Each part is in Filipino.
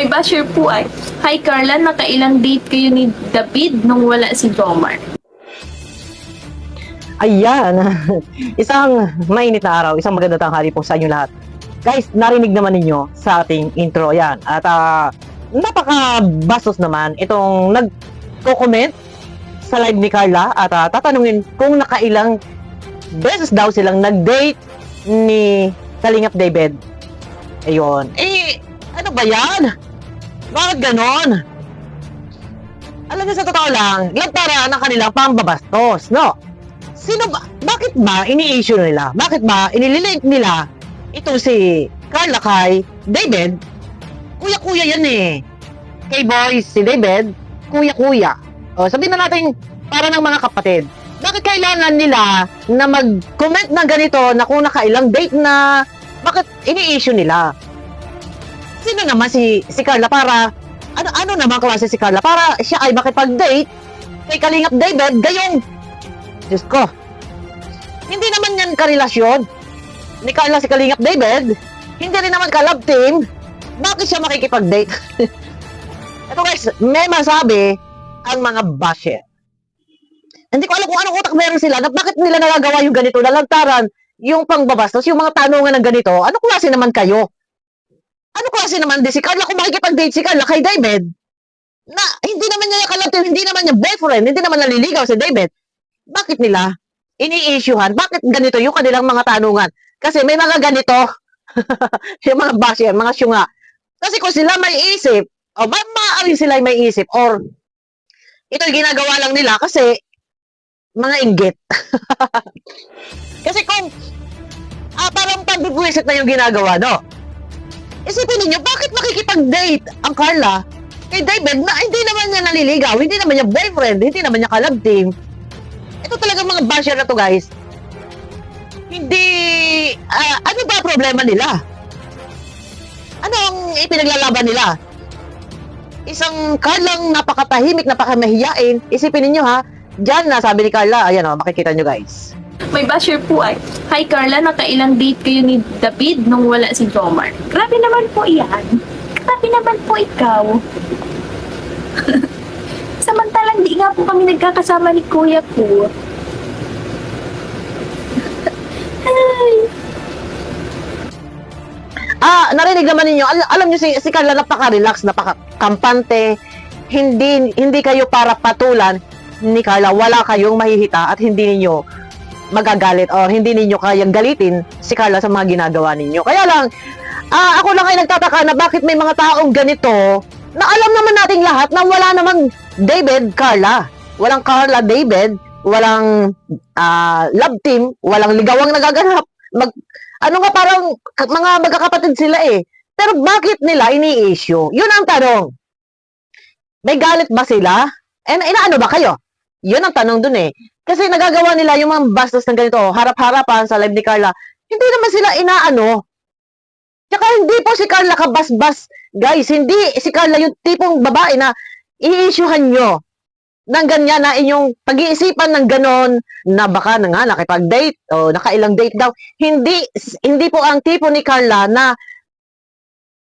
May basher po ay, Hi Carla, nakailang date kayo ni David nung wala si Jomar? Ayan, isang mainit na araw, isang magandang tanghali po sa inyo lahat. Guys, narinig naman ninyo sa ating intro yan. At napaka-bastos naman itong nagko-comment sa live ni Carla at tatanungin kung nakailang beses daw silang nag-date ni Kalingap David. Ayun. Ano ba yan? Bakit ganon? Alam niyo, sa totoo lang, lagtara ng kanilang pambabastos, no? Sino ba? Bakit ba ini-issue nila? Bakit ba inililink nila ito si Carla kay David? Kuya-kuya yan eh. Kay boys, si David, kuya-kuya. O, sabihin na natin, para ng mga kapatid. Bakit kailangan nila na mag-comment ng ganito na kung nakailang date na, bakit ini-issue nila? Sino naman si Carla para, ano naman klase si Carla para siya ay makipag-date kay Kalingap David, gayong, Diyos ko, hindi naman yan karelasyon ni Carla si Kalingap David, hindi rin naman ka-love team, bakit siya makikipag-date? Ito guys, may masabi ang mga basher. Hindi ko alam kung anong utak meron sila, na bakit nila nagagawa yung ganito, nalantaran, yung pangbabastos, yung mga tanungan ng ganito, anong klase naman kayo? Ano klase naman din si Carla kung makikipag-date si Carla kay David? Na hindi naman niya ka-love team, hindi naman niya boyfriend, hindi naman naliligaw si David. Bakit nila ini-issuehan? Bakit ganito yung kanilang mga tanungan? Kasi may mga ganito, yung mga basher, mga syunga. Kasi kung sila may isip, o maaaring sila may isip, or ito ginagawa lang nila kasi mga inggit. Kasi kung parang pambibwisit na yung ginagawa, no? Isipin niyo, bakit makikipag-date ang Carla kay David na hindi naman niya naliligaw, hindi naman niya boyfriend, hindi naman niya ka-love team? Ito talagang mga basher na to, guys. Hindi, ano ba problema nila? Ano ang ipinaglalaban nila? Isang Carlang napakatahimik, napakamahiyain. Isipin niyo ha, dyan na sabi ni Carla, ayan o, makikita niyo guys. May basher po ay, Hi Carla, nakailang date kayo ni David nung wala si Jomar? Grabe naman po yan. Grabe naman po ikaw. Samantalang di nga po kami nagkakasama ni kuya ko. Ay. Narinig naman ninyo, alam niyo si Carla napaka-relax, napaka-kampante. Hindi kayo para patulan ni Carla, wala kayong mahihita at hindi ninyo magagalit o hindi ninyo kayang galitin si Carla sa mga ginagawa ninyo. Kaya lang, ako lang ay nagtataka na bakit may mga taong ganito na alam naman nating lahat na wala namang David, Carla. Walang Carla, David, walang love team, walang ligawang nagaganap. Parang mga magkakapatid sila eh. Pero bakit nila ini-issue? Yun ang tanong. May galit ba sila? Inaano ba kayo? Yun ang tanong dun eh. Kasi nagagawa nila yung mga bastos ng ganito, harap-harapan sa live ni Carla. Hindi naman sila inaano. Tsaka hindi po si Carla kabas-bas. Guys, hindi si Carla yung tipong babae na i-issuehan nyo ng ganyan na inyong pag-iisipan ng ganon na baka na nga nakipag-date o nakailang date daw. Hindi po ang tipo ni Carla na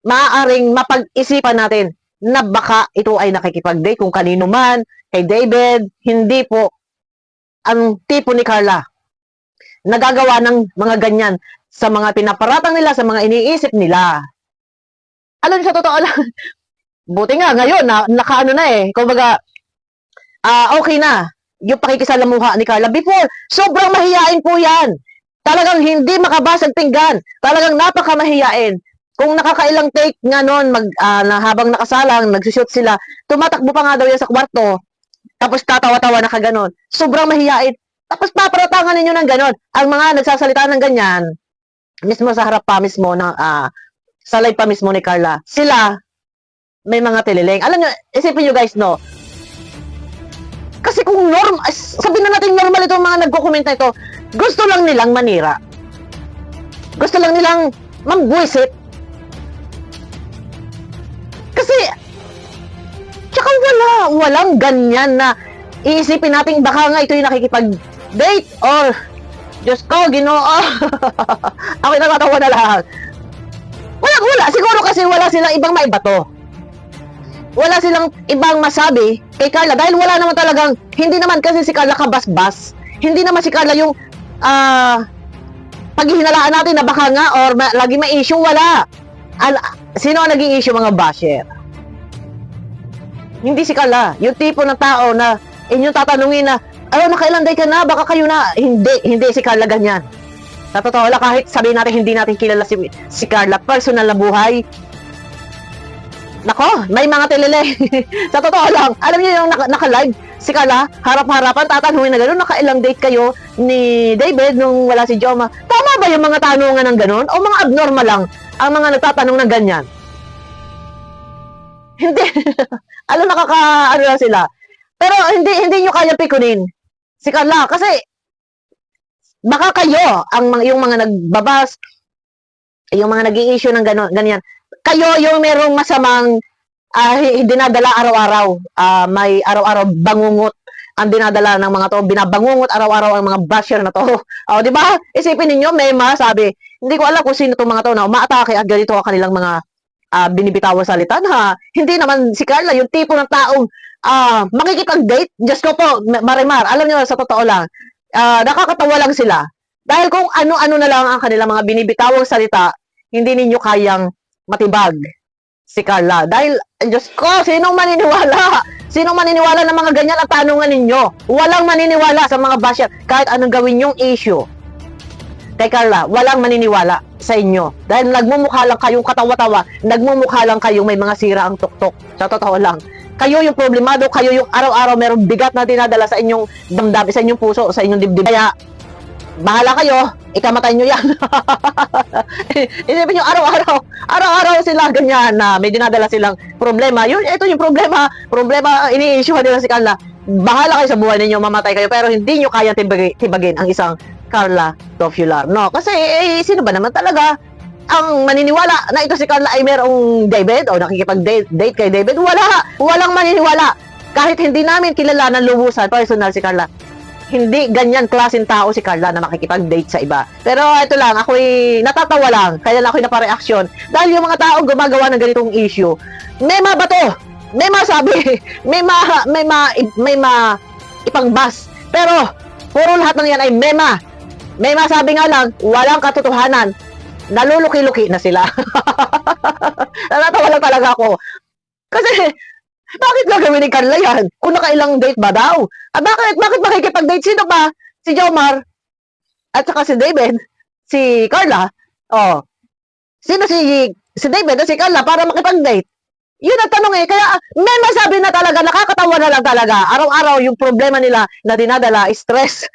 maaaring mapag-isipan natin na baka ito ay nakikipag-date kung kanino man, kay David. Hindi po ang tipo ni Carla nagagawa ng mga ganyan sa mga pinaparatang nila, sa mga iniisip nila. Alam, sa totoo lang, buti nga ngayon nakaano na eh, kumbaga okay na yung pakikisalamuha ni Carla. Before, sobrang mahiyain po yan. Talagang hindi makabasag pinggan. Talagang napakamahiyain. Kung nakakailang take nga noon, na habang nakasalang, nagsushoot sila, tumatakbo pa nga daw yan sa kwarto. Tapos tatawa-tawa na kaganon. Sobrang mahiyain. Tapos paparatangan ninyo ng ganon. Ang mga nagsasalita ng ganyan, mismo sa harap pa mismo, sa live pa mismo ni Carla, sila, may mga tililing. Alam nyo, isipin nyo guys, no? Kasi kung sabihin na natin normal itong mga nagko-comment na ito, gusto lang nilang manira. Gusto lang nilang mambwisit. Kasi, tsaka walang ganyan na iisipin natin baka nga ito yung nakikipag-date or Diyos ko, Ginoo. Ako nakatawa na lang. Wala. Siguro kasi wala silang ibang maibato. wala silang ibang masabi kay Carla dahil wala naman talagang, hindi naman kasi si Carla kabasbas. Hindi naman si Carla yung paghihinalaan natin na baka nga or lagi may issue, wala. Sino ang naging issue, mga basher? Hindi si Carla. Yung tipo ng tao na inyong tatanungin na, nakailan day ka na, baka kayo na. Hindi si Carla ganyan. Sa totoo lang, kahit sabihin natin hindi natin kilala si Carla, personal na buhay, nako, may mga telele. Sa totoo lang, alam niyo yung naka-live, si Carla, harap-harapan, tatanungin na gano'n, nakailang date kayo ni David nung wala si Joma. Tama ba yung mga tanungan ng gano'n? O mga abnormal lang ang mga nagtatanong ng ganyan? Hindi. Alam, ano lang sila. Pero hindi nyo kaya pikunin si Carla kasi baka kayo yung mga nagbabas, yung mga naging issue ng ganyan. Kayo yung merong masamang dinadala araw-araw. May araw-araw bangungot ang dinadala ng mga to. Binabangungot araw-araw ang mga basher na to. Di ba? Isipin ninyo, may masabi. Hindi ko alam kung sino itong mga to na umaatake at ganito ang kanilang mga binibitawan salita na hindi naman si Carla yung tipo ng taong makikipag-date. Diyos ko po, Marimar, alam niyo, sa totoo lang, nakakatawa lang sila. Dahil kung ano-ano na lang ang kanilang mga binibitawang salita, hindi ninyo kayang matibag si Carla. Dahil, Diyos ko, sinong maniniwala? Sinong maniniwala ng mga ganyan ang tanungan ninyo? Walang maniniwala sa mga basher. Kahit anong gawin yung issue kay Carla, walang maniniwala sa inyo. Dahil nagmumukha lang kayong katawa-tawa, nagmumukha lang kayong may mga sira ang tuktok. Sa totoo lang. Kayo yung problemado, kayo yung araw-araw merong bigat na dinadala sa inyong damdamin, sa inyong puso, sa inyong dibdib. Kaya, bahala kayo, ikamatay nyo yan. Isipin nyo, araw-araw sila ganyan na may dinadala silang problema. Ito yung problema, ini-issuehan nila si Carla. Bahala kayo sa buhay ninyo, mamatay kayo, pero hindi nyo kaya tibagin ang isang Carla Tofular. No, kasi sino ba naman talaga ang maniniwala na ito si Carla ay merong David o nakikipag-date kay David? Walang maniniwala. Kahit hindi namin kilala ng lubusan, personal si Carla. Hindi ganyan klaseng tao si Carla na makikipag-date sa iba. Pero ito lang, ako'y natatawa lang. Kaya lang ako'y napareaksyon. Dahil yung mga taong gumagawa ng ganitong issue, may mabato, may masabi, may ipangbas. Pero, puro lahat ng yan ay may masabi nga lang, walang katotohanan. Naluluki-luki na sila. Natatawa lang talaga ako. Kasi, bakit gagawin ni Carla yan? Kung nakailang date ba daw? Bakit makikipag-date? Sino ba? Si Jomar? At saka si David? Si Carla? Sino si David at si Carla para makipag-date? Yun ang tanong eh. Kaya may masabi na talaga, nakakatawa na lang talaga. Araw-araw yung problema nila na dinadala, stress.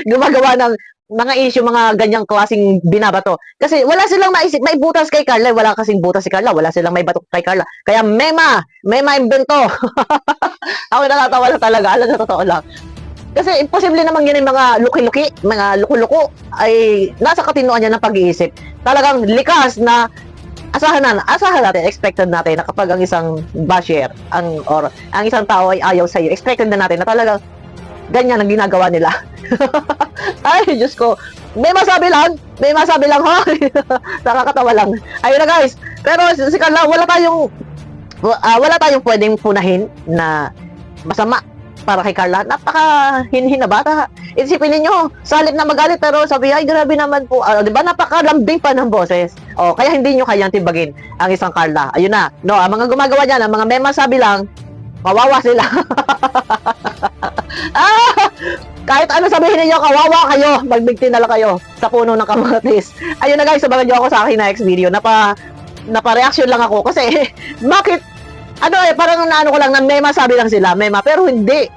Gumagawa ng mga issue, mga ganyang klaseng binabato. Kasi wala silang maisip, may butas kay Carla. Wala kasing butas si Carla. Wala silang may bato kay Carla. Kaya may invento. Ako nakatawa lang talaga. Alam na totoo lang. Kasi imposible naman yun yung mga luki-luki, mga luko-luko ay nasa katinoan niya ng pag-iisip. Talagang likas na asahan natin, expected natin na kapag ang isang basher, ang isang tao ay ayaw sa iyo, expected na natin na talagang ganyan ang ginagawa nila. Ay, Diyos ko. May masabi lang ha. Nakakatawa lang. Ayun na guys. Pero si Carla, wala tayong pwedeng punahin na masama para kay Carla. Napaka-hinhin na bata. Isipin niyo, salip na magalit pero sabi, ay grabe naman po. Di ba, napakalambing pa ng boses. Kaya hindi nyo kayang tibagin ang isang Carla. Ayun na. No, ang mga gumagawa niyan, ang mga may masabi lang, kawawa sila. Kahit ano sabihin niyo, kawawa kayo. Magbigti na lang kayo sa puno ng kamatis. Ayun na guys, sabagan niyo ako sa akin next video. Napa-reaction lang ako kasi bakit parang naano ko lang na may masabi lang sila, pero hindi.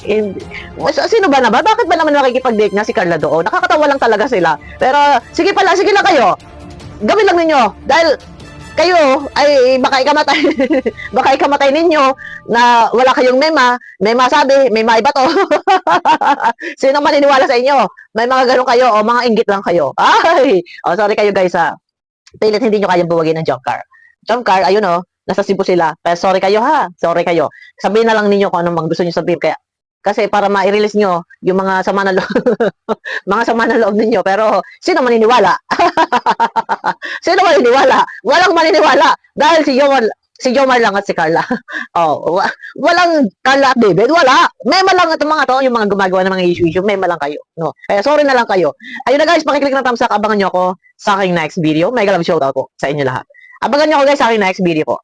Sino ba na ba? Bakit ba naman nakikipag-date nga si Carla doon? Nakakatawa lang talaga sila. Pero sige lang kayo. Gawin lang ninyo dahil kayo ay baka ikamatay ninyo na wala kayong may masabi, may maibato. Sino maniniwala sa inyo? May mga ganun kayo o mga inggit lang kayo. Ay, sorry kayo guys ha. Pilit hindi nyo kayang buwagin ng jump car, ayun nasa Cebu sila. Pero sorry kayo ha. Sorry kayo. Sabihin na lang ninyo kung anong gusto nyo sabihin. Kasi para ma-release nyo yung mga sama na loob, mga sama na loob ninyo. Pero sino maniniwala? Sino maniniwala? Walang maniniwala. Dahil Si Jomar lang at si Carla. Walang Carla at David, wala. Mema lang itong mga to, yung mga gumagawa ng mga issue, mema lang kayo. No? Kaya sorry na lang kayo. Ayun na guys, pakiclick ng thumbs up, abangan nyo ako sa aking next video. Mega love shoutout po sa inyo lahat. Abangan nyo ako guys sa aking next video ko.